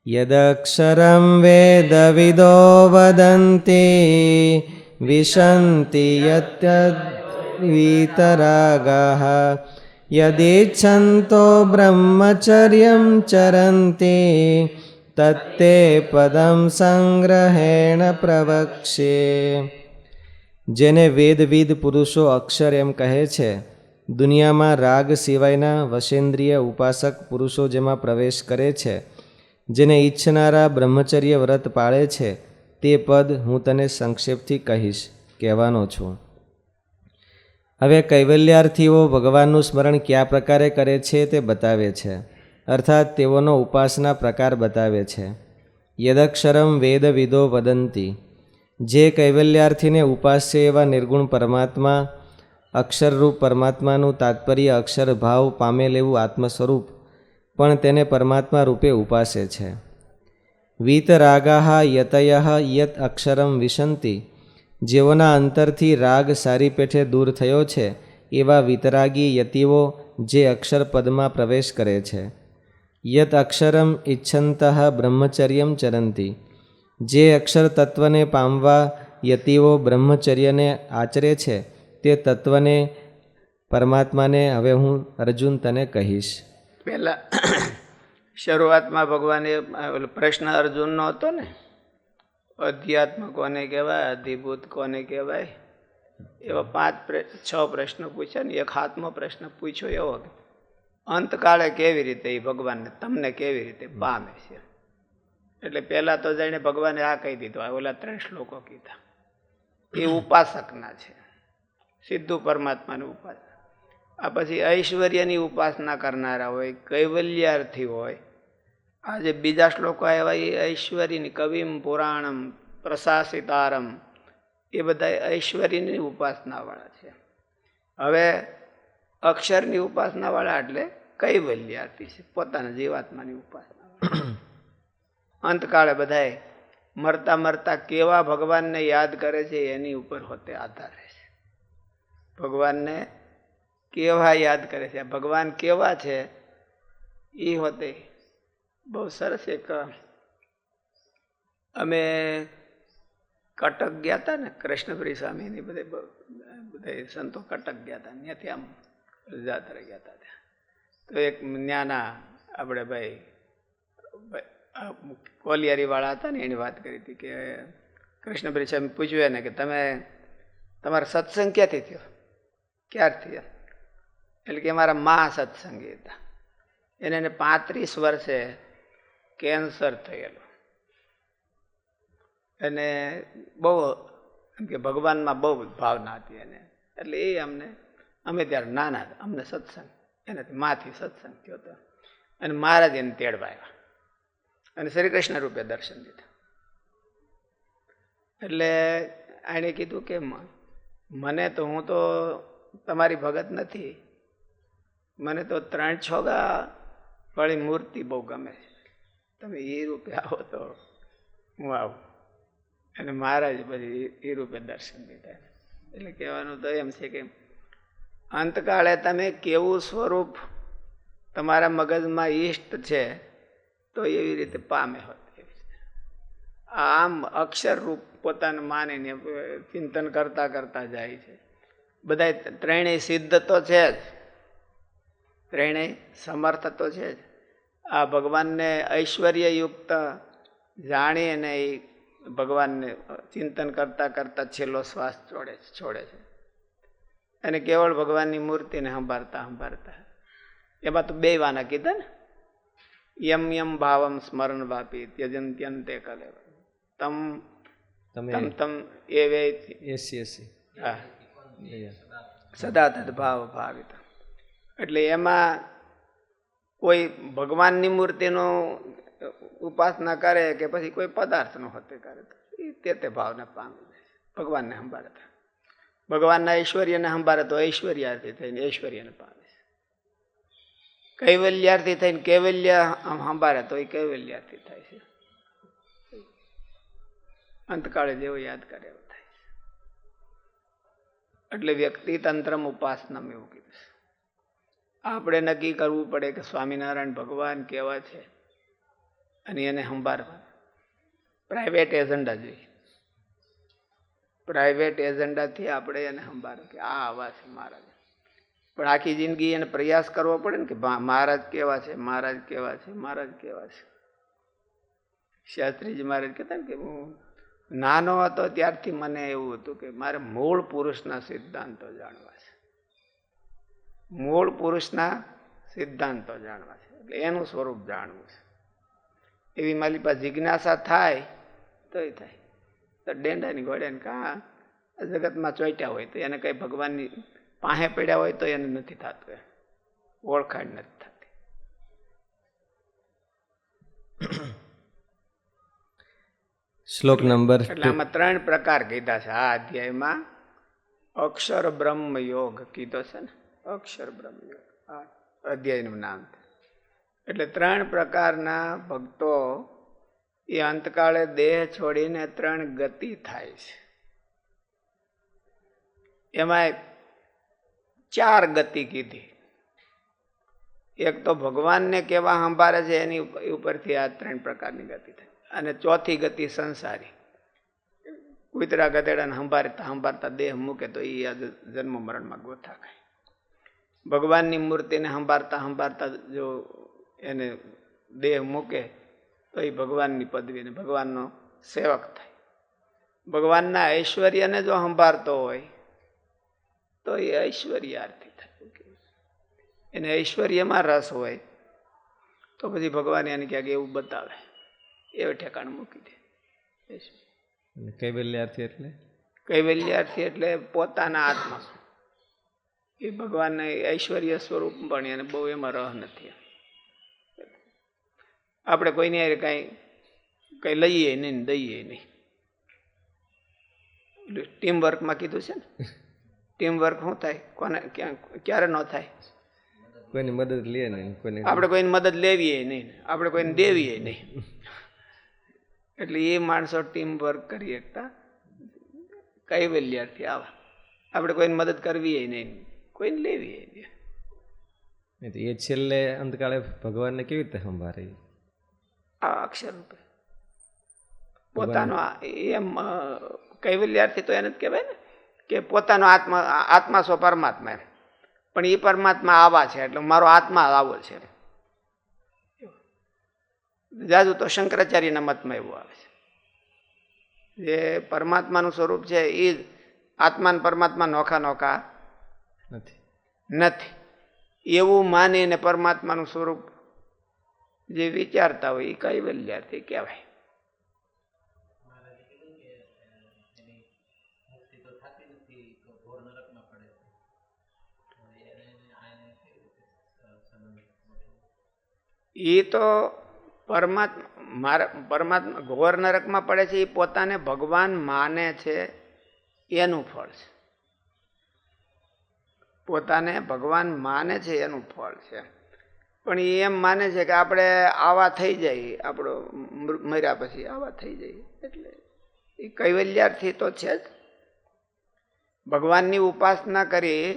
યદક્ષરં વેદવિદો વદન્તિ વિશન્તિ યત્તદ્વીતરાગાઃ યદિચ્છન્તો બ્રહ્મચર્યં ચરન્તિ તત્તે પદં સંગ્रहेण પ્રવક્ષ્યે. જેને વેદવિદ પુરુષો અક્ષર એમ કહે છે, દુનિયામાં રાગ સિવાયના વશેન્દ્રિય ઉપાસક પુરુષો જેમાં પ્રવેશ કરે છે, જેને ઈચ્છનારા બ્રહ્મચર્ય વ્રત પાળે છે, તે પદ હું તને સંક્ષેપથી કહીશ, કહેવાનો છું. હવે કૈવલ્યાર્થીઓ ભગવાનનું સ્મરણ કયા પ્રકારે કરે છે તે બતાવે છે, અર્થાત તેઓનો ઉપાસના પ્રકાર બતાવે છે. યદક્ષરમ વેદવિદો વદંતી. જે કૈવલ્યાર્થીને ઉપાસ્ય એવા નિર્ગુણ પરમાત્મા, અક્ષરરૂપ પરમાત્માનું તાત્પર્ય અક્ષર ભાવ પામેલ એવું આત્મ સ્વરૂપ, પણ તેને પરમાત્મા રૂપે ઉપાસે છે. વીતરાગાહ યતયઃ યત અક્ષરમ વિશંતિ. જેઓના અંતરથી રાગ સારી પેઠે દૂર થયો છે એવા વિતરાગી યતિઓ જે અક્ષર પદમાં પ્રવેશ કરે છે. યત અક્ષરમ ઇચ્છંતઃ બ્રહ્મચર્યમ ચરંતિ. જે અક્ષર તત્વને પામવા યતિઓ બ્રહ્મચર્યને આચરે છે, તે તત્વને પરમાત્માને હવે હું અર્જુન તને કહીશ. પહેલા શરૂઆતમાં ભગવાને પ્રશ્ન અર્જુનનો હતો ને, અધ્યાત્મ કોને કહેવાય, અધિભૂત કોને કહેવાય, એવા 5-6 પ્રશ્નો પૂછ્યા ને. એક 7મો પ્રશ્ન પૂછ્યો એવો કે અંતકાળે કેવી રીતે એ ભગવાનને તમને કેવી રીતે પામે છે. એટલે પહેલા તો જાણે ભગવાને આ કહી દીધું, ઓલા 3 શ્લોકો કીધા એ ઉપાસકના છે, સિદ્ધુ પરમાત્માની ઉપાસના. આ પછી ઐશ્વર્યની ઉપાસના કરનારા હોય, કૈવલ્યાર્થી હોય. આ જે બીજા શ્લોકો આવ્યા એ ઐશ્વર્યની, કવિમ પુરાણમ પ્રશાસિતારમ, એ બધા ઐશ્વર્યની ઉપાસનાવાળા છે. હવે અક્ષરની ઉપાસનાવાળા એટલે કૈવલ્યાર્થી છે, પોતાના જીવાત્માની ઉપાસના. અંતકાળે બધાએ મરતા મરતા કેવા ભગવાનને યાદ કરે છે એની ઉપર હોતે આધાર રહે છે. ભગવાનને કેવા યાદ કરે છે, ભગવાન કેવા છે એ હોતે. બહુ સરસ એક અમે કટક ગયા હતા ને, કૃષ્ણપુરી સ્વામીની બધા સંતો કટક ગયા હતા, ત્યાંથી આમ જાત્રા ગયા હતા. ત્યાં તો એક ત્યાંના આપણે ભાઈ કોલિયારી વાળા હતા ને, એની વાત કરી હતી કે કૃષ્ણપુરી સ્વામી પૂછ્યું એને કે તમારો સત્સંગ ક્યાંથી થયો, ક્યારથી? એટલે કે અમારા મા સત્સંગી હતા, એને 35 વર્ષે કેન્સર થયેલું, અને બહુ એમ કે ભગવાનમાં બહુ ભાવના હતી એને. એટલે એ અમે ત્યારે નાના હતા, અમને સત્સંગ એનાથી માથી સત્સંગ થયો હતો. અને મહારાજ એને તેડવા આવ્યા અને શ્રી કૃષ્ણ રૂપે દર્શન દીધા. એટલે એણે કીધું કે મને તો, હું તો તમારી ભગત નથી, મને તો 3 છોગા વાળી મૂર્તિ બહુ ગમે છે, તમે એ રૂપે આવો તો હું આવું. અને મહારાજ પછી એ રૂપે દર્શન દીધા. એટલે કહેવાનું તો એમ છે કે અંતકાળે તમે કેવું સ્વરૂપ તમારા મગજમાં ઈષ્ટ છે તો એવી રીતે પામે હોત. આમ અક્ષર રૂપ પોતાને માનીને ચિંતન કરતા કરતા જાય છે. બધા 3 સિદ્ધ તો છે જ, 3 સમર્થ તો છે જ. આ ભગવાનને ઐશ્વર્યયુક્ત જાણી અને એ ભગવાનને ચિંતન કરતા કરતા છેલ્લો શ્વાસ છોડે છે. અને કેવળ ભગવાનની મૂર્તિને સંભાળતા સંભાળતા, એમાં તો 2 વાના કીધા ને, યમ યમ ભાવમ સ્મરણ વાપી ત્યજંત્યંતે કલે તમ તમ એ વે સદા તદ ભાવ ભાવિત. એટલે એમાં કોઈ ભગવાનની મૂર્તિનો ઉપાસના કરે કે પછી કોઈ પદાર્થનો હોતે કરે, તે ભાવને પામે, ભગવાનને સંભાળતા. ભગવાનના ઐશ્વર્યને સંભાળે તો ઐશ્વર્યાર્થી થઈને ઐશ્વર્યને પામે. કૈવલ્યાર્થી થઈને કૈવલ્ય સંભાળે તો એ કૈવલ્યાર્થી થાય છે. અંતકાળે જેવો યાદ કરે એવો થાય છે. એટલે વ્યક્તિ તંત્રમ ઉપાસના એવું કીધું છે. આપણે નક્કી કરવું પડે કે સ્વામિનારાયણ ભગવાન કેવા છે, અને એને સંભાળવા પ્રાઇવેટ એજન્ડા જોઈએ. પ્રાઇવેટ એજન્ડાથી આપણે એને સંભાળે કે આ આવા છે મહારાજ, પણ આખી જિંદગી એને પ્રયાસ કરવો પડે ને કે મહારાજ કેવા છે, મહારાજ કેવા છે, મહારાજ કેવા છે. શાસ્ત્રીજી મહારાજ કહેતા ને કે હું નાનો હતો ત્યારથી મને એવું હતું કે મારે મૂળ પુરુષના સિદ્ધાંતો જાણવા છે, મૂળ પુરુષના સિદ્ધાંતો જાણવા છે, એટલે એનું સ્વરૂપ જાણવું છે. એવી મારી પાસે જિજ્ઞાસા થાય તોય થાય. તો ડેંડાની ઘોડે કાં જગતમાં ચોંટ્યા હોય તો એને કઈ ભગવાનની પાસે પડ્યા હોય તો એને નથી થતું, ઓળખાણ નથી થતી. શ્લોક નંબર એટલે આમાં 3 પ્રકાર કીધા છે આ અધ્યાયમાં. અક્ષર બ્રહ્મ યોગ કીધો છે ને, અક્ષર બ્રહ્મ યોગ આ અધ્યાયનું નામ. એટલે 3 પ્રકારના ભક્તો એ અંતકાળે દેહ છોડીને 3 ગતિ થાય છે. એમાં 4 ગતિ કીધી. એક તો ભગવાનને કેવા સંભાળે છે એની ઉપરથી આ 3 પ્રકારની ગતિ થાય. અને ચોથી ગતિ સંસારી, કૂતરા ગધેડાને સંભાળતા સંભાળતા દેહ મૂકે તો એ જન્મ મરણમાં ગોથા ખાય. ભગવાનની મૂર્તિને સંભાળતા સંભાળતા જો એને દેહ મૂકે તો એ ભગવાનની પદવીને ભગવાનનો સેવક થાય. ભગવાનના ઐશ્વર્યને જો સંભાળતો હોય તો એ ઐશ્વર્યાર્થી થાય. એને ઐશ્વર્યમાં રસ હોય તો પછી ભગવાન એને ક્યાંક એવું બતાવે, એવું ઠેકાણ મૂકી દે. કૈવલ્યાર્થી એટલે કૈવલ્યાર્થી એટલે પોતાના આત્મા, એ ભગવાનને ઐશ્વર્ય સ્વરૂપ પણ એને બહુ એમાં રહ નથી. આપણે કોઈને કઈ લઈએ નહીં દઈએ નહીં. ટીમ વર્કમાં કીધું છે ને, ટીમ વર્ક શું થાય, કોને ક્યારે ન થાય, કોઈની મદદ લે નહીં, આપણે કોઈની મદદ લેવીએ નહીં, આપણે કોઈને દેવીએ નહીં. એટલે એ માણસો ટીમ વર્ક કરી શકતા કૈવલ્યાર્થી આવા. આપણે કોઈને મદદ કરવી નહીં, કોઈને લેવી નહીં. એ છેલ્લે અંતકાળે ભગવાનને કેવી રીતે સંભાળે? આ અક્ષર રૂપે પોતાનો એમ કૈવલ્યાર્થી તો એને જ કહેવાય ને કે પોતાનો આત્મા સ્વ પરમાત્મા એમ. પણ એ પરમાત્મા આવા છે એટલે મારો આત્મા આવો છે. જાજુ તો શંકરાચાર્યના મતમાં એવું આવે છે, જે પરમાત્માનું સ્વરૂપ છે એ જ આત્મા ને પરમાત્મા નોખા નોખા નથી. એવું માનીને પરમાત્માનું સ્વરૂપ જે વિચારતા હોય એ કૈવલ્યાર્થી કહેવાય. એ તો પરમાત્મા ઘોર નરકમાં પડે છે, એ પોતાને ભગવાન માને છે એનું ફળ છે. પોતાને ભગવાન માને છે એનું ફળ છે. પણ એ એમ માને છે કે આપણે આવા થઈ જાય, આપણો મર્યા પછી આવા થઈ જાય. એટલે એ કૈવલ્યાર્થી તો છે જ. ભગવાનની ઉપાસના કરી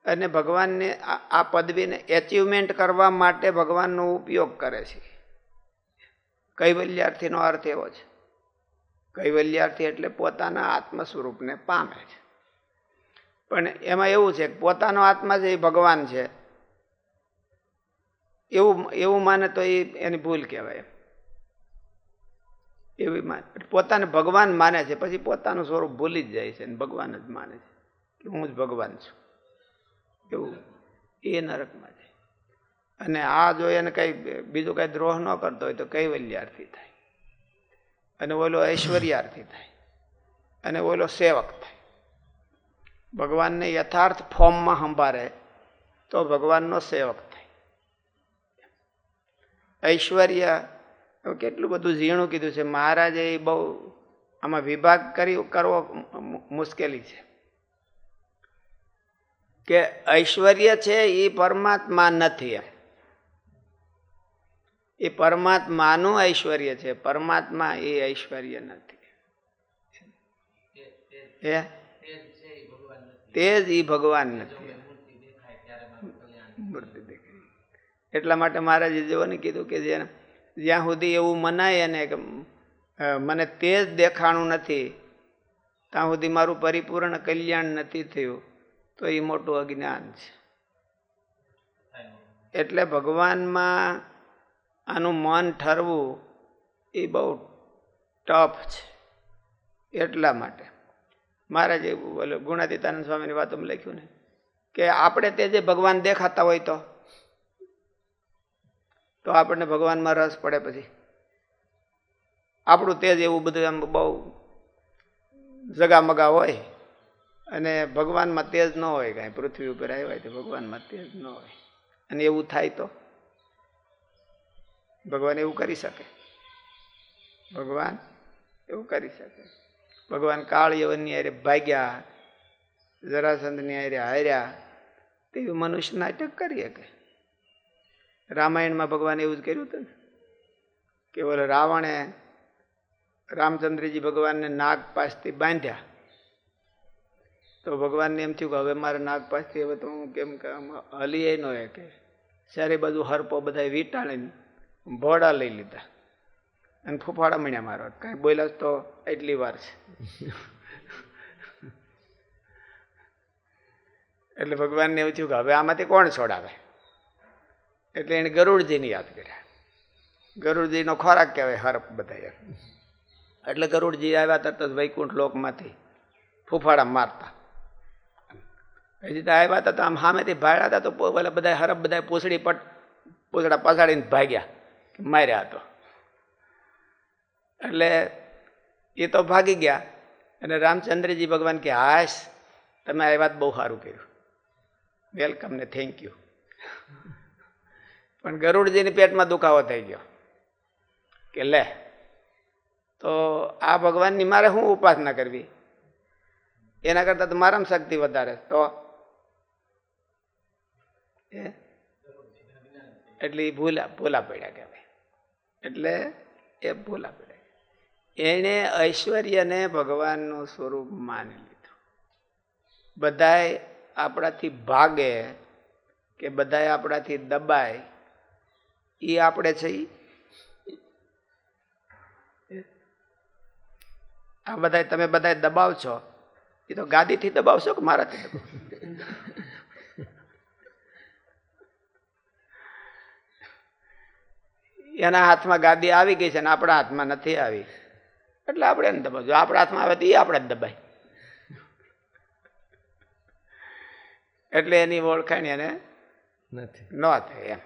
અને ભગવાનને આ પદવીને એચિવમેન્ટ કરવા માટે ભગવાનનો ઉપયોગ કરે છે. કૈવલ્યાર્થીનો અર્થ એવો છે. કૈવલ્યાર્થી એટલે પોતાના આત્મ સ્વરૂપને પામે છે. પણ એમાં એવું છે કે પોતાનો આત્મા છે એ ભગવાન છે એવું માને તો એની ભૂલ કહેવાય. એવી પોતાને ભગવાન માને છે પછી પોતાનું સ્વરૂપ ભૂલી જ જાય છે અને ભગવાન જ માને છે કે હું જ ભગવાન છું, એવું એ નરકમાં છે. અને આ જો એને કઈ બીજું કઈ દ્રોહ ન કરતો હોય તો કૈવલ્યાર્થી થાય, અને ઓલો ઐશ્વર્યાર્થી થાય, અને ઓલો સેવક થાય. ભગવાનને યથાર્થ ફોર્મમાં સંભાળે તો ભગવાનનો સેવક થાય. ઐશ્વર્ય કેટલું બધું ઝીણું કીધું છે મહારાજે, એ બહુ આમાં વિભાગ કરવો મુશ્કેલી છે કે ઐશ્વર્ય છે એ પરમાત્મા નથી એમ. એ પરમાત્માનું ઐશ્વર્ય છે, પરમાત્મા એ ઐશ્વર્ય નથી. તે જ એ ભગવાન નથી. મૂર્તિ દેખાય એટલા માટે મહારાજે જેઓને કીધું કે જ્યાં સુધી એવું મનાય ને કે મને તે જ દેખાણું નથી, ત્યાં સુધી મારું પરિપૂર્ણ કલ્યાણ નથી થયું, તો એ મોટું અજ્ઞાન છે. એટલે ભગવાનમાં આનું મન ઠરવું એ બહુ ટફ છે. એટલા માટે મહારાજ ગુણાતીતાનંદ સ્વામીની વાતોમાં લખ્યું ને કે આપણે તે જે ભગવાન દેખાતા હોય તો આપણને ભગવાનમાં રસ પડે. પછી આપણું તેજ એવું બધું આમ બહુ જગામગા હોય અને ભગવાનમાં તેજ ન હોય, કાંઈ પૃથ્વી ઉપર આવ્યા હોય તો ભગવાનમાં તેજ ન હોય, અને એવું થાય તો ભગવાન એવું કરી શકે? ભગવાન એવું કરી શકે? ભગવાન કાળ યવનની હારે ભાગ્યા, જરાસંધની હારે હાર્યા, તેવું મનુષ્ય નાટક કરી શકે? રામાયણમાં ભગવાન એવું જ કર્યું હતું ને કે બોલે રાવણે રામચંદ્રજી ભગવાનને નાગ પાસથી બાંધ્યા, તો ભગવાનને એમ થયું કે હવે મારે નાગ પાસથી હવે તો હું કેમ કે હલી ન હોય કે સારી બાજુ હરપો બધા વીંટાળીને ભોળા લઈ લીધા અને ફૂફાડા મણ્યા મારવા. કાંઈ બોલ્યા તો એટલી વાર છે. એટલે ભગવાનને એવું થયું કે હવે આમાંથી કોણ છોડાવે? એટલે એને ગરુડજીને યાદ કર્યા. ગરુડજીનો ખોરાક કહેવાય હરપ બધા. એટલે ગરુડજી આવ્યા તરત જ વૈકુંઠ લોકમાંથી ફૂફાડા મારતા. હજી તો આવ્યા હતા તો આમ સામેથી ભાડ્યા હતા તો પેલા બધા હરપ બધા પૂછડા પછાડીને ભાગ્યા, માર્યા હતો. એટલે એ તો ભાગી ગયા અને રામચંદ્રજી ભગવાન કે હાશ, તમે આ વાત બહુ સારું કર્યું, વેલકમ ને થેન્ક યુ. પણ ગરુડજીની પેટમાં દુખાવો થઈ ગયો કે લે, તો આ ભગવાનની મારે શું ઉપાસના કરવી? એના કરતા તો મારામાં શક્તિ વધારે. તો એટલે એ ભૂલા પડ્યા કહેવાય. એટલે એ ભૂલા પડ્યા. એણે ઐશ્વર્યને ભગવાનનું સ્વરૂપ માની લીધું. બધાય આપણાથી ભાગે કે બધાય આપણાથી દબાય, એ આપણે છે. આ બધા તમે બધા દબાવ છો, એ તો ગાદીથી દબાવશો કે મારાથી દબાવ? એના હાથમાં ગાદી આવી ગઈ છે ને આપણા હાથમાં નથી આવી, એટલે આપણે એને દબાવજો. આપણા હાથમાં આવે તો એ આપણે જ દબાય. એટલે એની ઓળખાણ એને નથી ન થઈ. એમ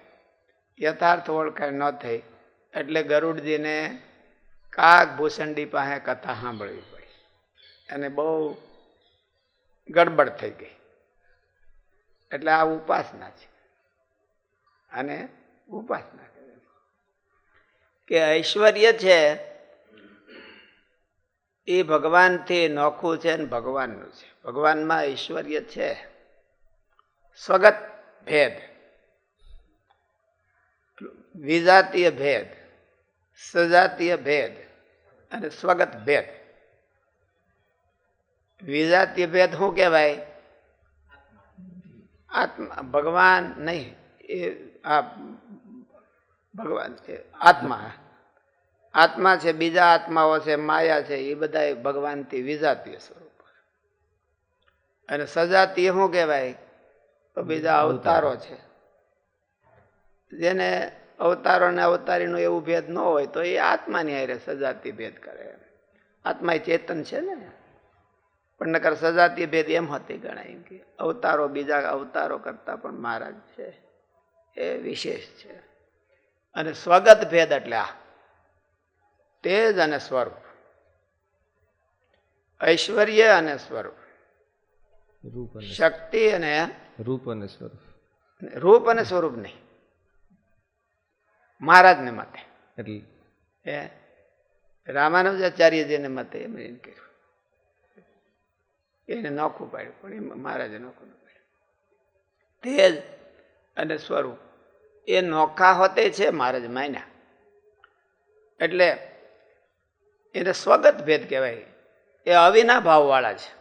યથાર્થ ઓળખાણ ન થઈ. એટલે ગરુડજીને કાક ભૂષંડી પાસે કથા સાંભળવી પડી અને બહુ ગડબડ થઈ ગઈ. એટલે આ ઉપાસના છે. અને ઉપાસના કે ઐશ્વર્ય છે એ ભગવાનથી નોખું છે ને ભગવાનનું છે. ભગવાનમાં ઐશ્વર્ય છે. સ્વગત ભેદ, વિજાતીય ભેદ, સજાતીય ભેદ અને સ્વગત ભેદ. વિજાતીય ભેદ શું કહેવાય? આત્મા, ભગવાન નહીં, એ આ ભગવાન છે આત્મા. આત્મા છે, બીજા આત્માઓ છે, માયા છે, એ બધા ભગવાનથી વિજાતીય સ્વરૂપ. અને સજાતીય શું કહેવાય? તો બીજા અવતારો છે. જેને અવતારો ને અવતારીનું એવું ભેદ ન હોય તો એ આત્માની હારે સજાતી ભેદ કરે. આત્મા એ ચેતન છે ને, પણ નકર સજાતીય ભેદ એમ હતી ગણાય કે અવતારો બીજા અવતારો કરતા પણ મહારાજ છે એ વિશેષ છે. અને સ્વગત ભેદ એટલે આ તેજ અને સ્વરૂપ, ઐશ્વર્ય અને સ્વરૂપ, શક્તિ અને રૂપ અને સ્વરૂપ. રૂપ અને સ્વરૂપ નહીં, મહારાજને મતે. એટલે એ રામાનુજાચાર્યજીને મતે એમ એને કહ્યું, એને નોખું પાડ્યું, પણ એ મહારાજે નોખું ન પાડ્યું. તેજ અને સ્વરૂપ એ નોખા હોતે છે, મહારાજ માન્યા. એટલે એને સ્વગત ભેદ કહેવાય. એ અવિના ભાવવાળા છે,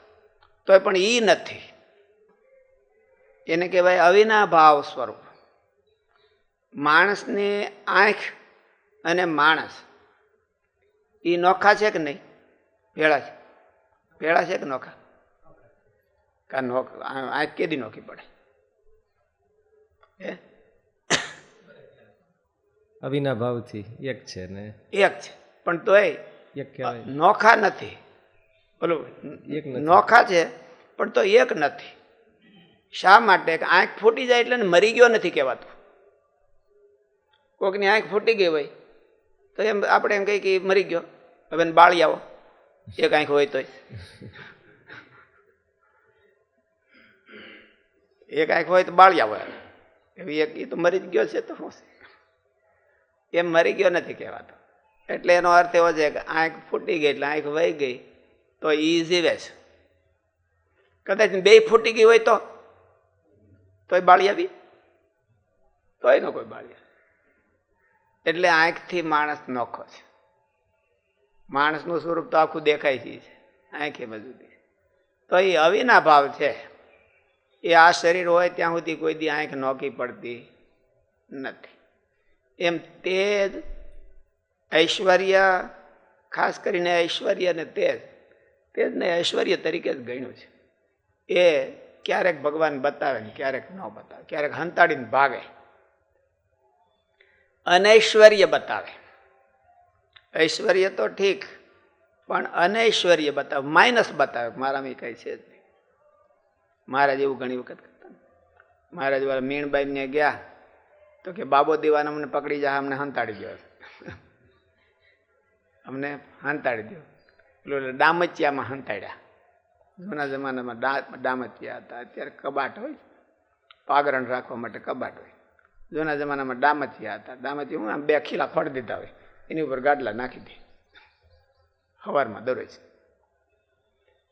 તોય પણ ઈ નથી. એને કહેવાય અવિના ભાવ સ્વરૂપ. માણસની આંખ અને માણસ એ નોખા છે કે નહીં? ભેળા છે? ભેળા છે કે નોખા? કા આંખ કેદી નોખી પડે? અવિના ભાવથી એક છે ને એક છે, પણ તોય એક કહેવાય. નોખા નથી. બોલો, એક નથી. નોખા છે પણ તો એક નથી. શા માટે? કે આંખ ફૂટી જાય એટલે મરી ગયો નથી કહેવાતું. કોકની આંખ ફૂટી ગઈ હોય તો એમ આપણે એમ કહીએ કે મરી ગયો, હવે બાળી આવો. એક આંખ હોય તોય એક આંખ હોય તો બાળી આવો. એવી એક એ તો મરી જ ગયો છે તો શું છે? એમ મરી ગયો નથી કહેવાતો. એટલે એનો અર્થ એવો છે કે આંખ ફૂટી ગઈ એટલે આંખ વહી ગઈ તો ઈ જીવે છે. કદાચ બે ફૂટી ગઈ હોય તોય બાળી આવી? તોય ન કોઈ બાળી. એટલે આંખથી માણસ નોખો છે. માણસનું સ્વરૂપ તો આખું દેખાય છે, આંખે બધું. તો એ અવિના ભાવ છે. એ આ શરીર હોય ત્યાં સુધી કોઈ દી આંખ નોખી પડતી નથી. એમ તેજ, ઐશ્વર્ય, ખાસ કરીને ઐશ્વર્ય ને તેજને ઐશ્વર્ય તરીકે જ ગણ્યું છે. એ ક્યારેક ભગવાન બતાવે ને ક્યારેક ન બતાવે, ક્યારેક હંતાડીને ભાગે. અનૈશ્વર્ય બતાવે. ઐશ્વર્ય તો ઠીક, પણ અનૈશ્વર્ય બતાવે, માઇનસ બતાવે. મારામાં કઈ છે જ નહીં. મહારાજ એવું ઘણી વખત કરતા. મહારાજ વાળા મીણબાઈ ને ગયા તો કે બાબો દીવાન અમને પકડી જાય, અમને હંતાડી દો, અમને હંતાડી દો. એટલે ડામચિયામાં હંતાડ્યા. જૂના જમાનામાં ડામચિયા હતા. અત્યારે કબાટ હોય, પાગરણ રાખવા માટે કબાટ હોય. જૂના જમાનામાં ડામચિયા હતા. ડામચિયા હું બે ખીલા ફોડી દીધા હોય, એની ઉપર ગાડલા નાખી દે સવારમાં દરરોજ.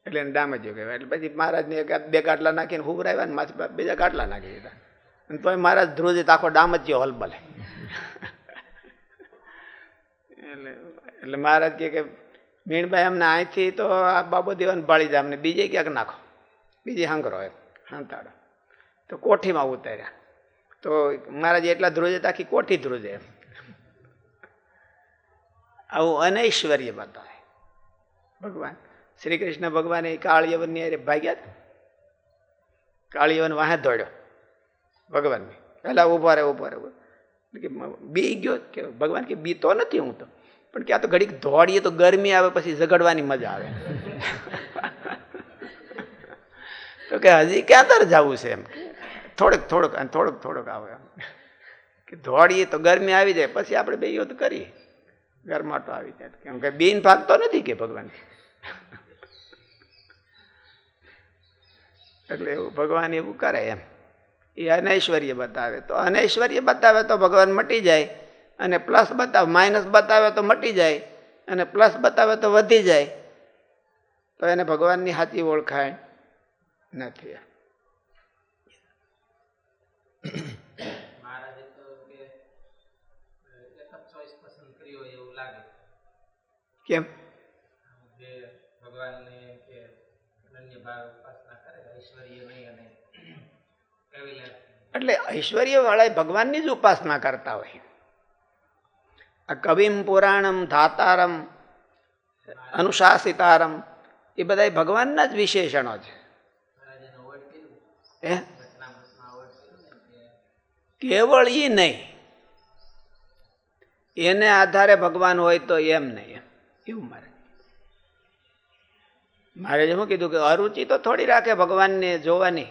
એટલે એને ડામચિયો કહેવાય. એટલે પછી મહારાજને બે ગાડલા નાખીને હુવરાવ્યા ને માથે બીજા ગાડલા નાખી દીધા. અને તોય મહારાજ ધ્રુજીત આખો ડામચિયો હલબલે. એટલે મહારાજ કે મીણભાઈ અમને અહીંથી તો આ બાબો દેવાને બાળી જાય, અમને બીજે ક્યાંક નાખો, બીજે હાંકરો એમ હાંતાડો. તો કોઠીમાં ઉતાર્યા. તો મહારાજ એટલા ધ્રુજે આખી કોઠી ધ્રુજે એમ. આવું અનૈશ્વર્ય બતાવે ભગવાન. શ્રી કૃષ્ણ ભગવાને કાળયવનની અરે ભાગ્યા હતા. કાળયવન વાહે દોડ્યો ભગવાન. પહેલા ઉભા રહે કે બી ગયો કે ભગવાન કે બી તો નથી હું તો, પણ કે આ તો ઘડીક દોડીએ તો ગરમી આવે, પછી ઝઘડવાની મજા આવે. તો કે હજી ક્યાં તર જવું છે એમ, થોડુંક આવે કે દોડીએ તો ગરમી આવી જાય, પછી આપણે બે યુદ્ધ કરીએ, ગરમાટો આવી જાય. કેમ કે બીન ભાગતો નથી કે ભગવાન. એટલે એવું ભગવાન એવું કરે એમ. એ અનૈશ્વર્ય બતાવે. તો અનૈશ્વર્ય બતાવે તો ભગવાન મટી જાય, અને પ્લસ બતાવે, માઇનસ બતાવે તો મટી જાય, અને પ્લસ બતાવે તો વધી જાય. તો એને ભગવાનની સાચી ઓળખાણ નથી. કેમ? એટલે ઐશ્વર્ય વાળા ભગવાનની જ ઉપાસના કરતા હોય. આ કવિમ પુરાણમ ધાતારમ અનુશાસિતારમ એ બધા ભગવાનના જ વિશેષણો છે. કેવળ ઈ નહીં, એને આધારે ભગવાન હોય તો એમ નહીં. એવું મારે શું કીધું કે અરુચિ તો થોડી રાખે ભગવાનને જોવાની,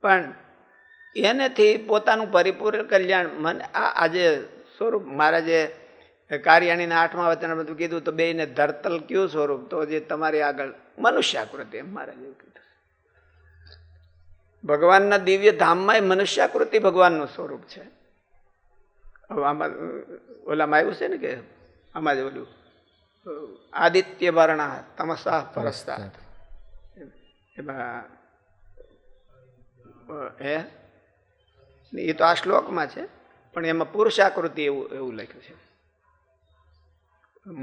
પણ એનેથી પોતાનું પરિપૂર્ણ કલ્યાણ. મને આજે સ્વરૂપ મહારાજે કાર્યાણીના 8મા વચન બધું કીધું તો બેને ધરતલ કયું સ્વરૂપ? તો જે તમારી આગળ મનુષ્યાકૃતિ, એમ મહારાજ એવું કીધું. ભગવાનના દિવ્ય ધામમાં મનુષ્યાકૃતિ ભગવાનનું સ્વરૂપ છે. આમાં ઓલામાં આવ્યું છે ને કે આમાં જ ઓલું આદિત્ય વર્ણા તમસા પરસ્તાત, એમાં એ તો આ શ્લોકમાં છે, પણ એમાં પુરુષાકૃતિ એવું લખ્યું છે.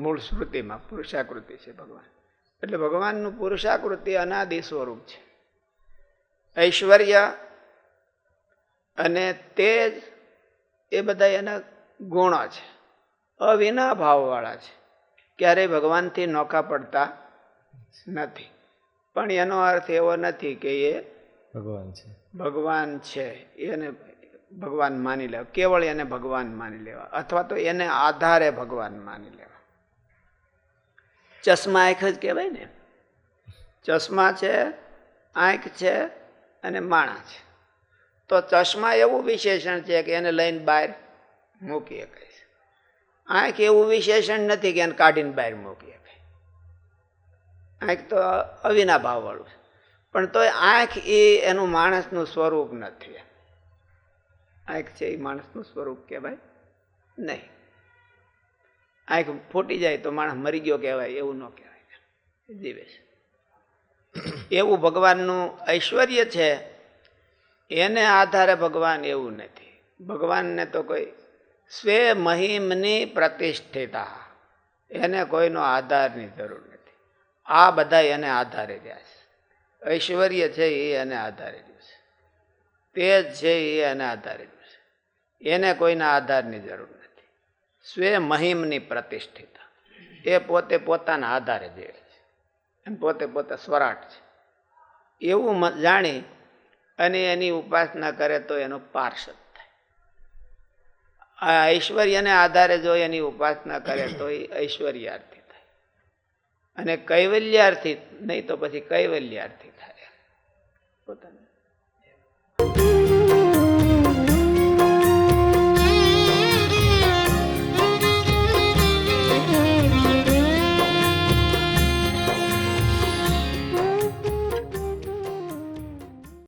મૂળ શ્રુતિમાં પુરુષાકૃતિ છે ભગવાન. એટલે ભગવાનનું પુરુષાકૃતિ અનાદિ સ્વરૂપ છે. ઐશ્વર્ય અને તેજ એ બધા એના ગુણો છે, અવિના ભાવવાળા છે, ક્યારેય ભગવાનથી નોખા પડતા નથી. પણ એનો અર્થ એવો નથી કે એ ભગવાન છે. ભગવાન છે એને ભગવાન માની લેવા, કેવળ એને ભગવાન માની લેવા, અથવા તો એને આધારે ભગવાન માની લેવા. ચશ્મા આંખ જ કહેવાય ને. ચશ્મા છે, આંખ છે અને માણસ છે. તો ચશ્મા એવું વિશેષણ છે કે એને લઈને બહાર મૂકી શકાય. આંખ એવું વિશેષણ નથી કે એને કાઢીને બહાર મૂકી શકાય. આંખ તો અવિના ભાવવાળું છે. પણ તોય આંખ એ એનું માણસનું સ્વરૂપ નથી. આંખ છે એ માણસનું સ્વરૂપ કહેવાય નહીં. આંખ ફૂટી જાય તો માણસ મરી ગયો કહેવાય, એવું ન કહેવાય, જીવે છે. એવું ભગવાનનું ઐશ્વર્ય છે, એને આધારે ભગવાન એવું નથી. ભગવાનને તો કોઈ સ્વે મહિમની પ્રતિષ્ઠિતા, એને કોઈનો આધારની જરૂર નથી. આ બધા એને આધારે રહ્યા છે. ઐશ્વર્ય છે એ એને આધારે રહ્યું છે, તેજ છે એ એને આધારે રહ્યું છે. એને કોઈના આધારની જરૂર નથી. સ્વે મહિમની પ્રતિષ્ઠિતા, એ પોતે પોતાના આધારે જીવે છે, એમ પોતે સ્વરાટ છે એવું જાણી અને એની ઉપાસના કરે તો એનો પાર્ષદ થાય. આ ઐશ્વર્યને આધારે જો એની ઉપાસના કરે તો એ ઐશ્વર્યાર્થી થાય, અને કૈવલ્યાર્થી નહીં તો પછી કૈવલ્યાર્થી થાય. પોતાને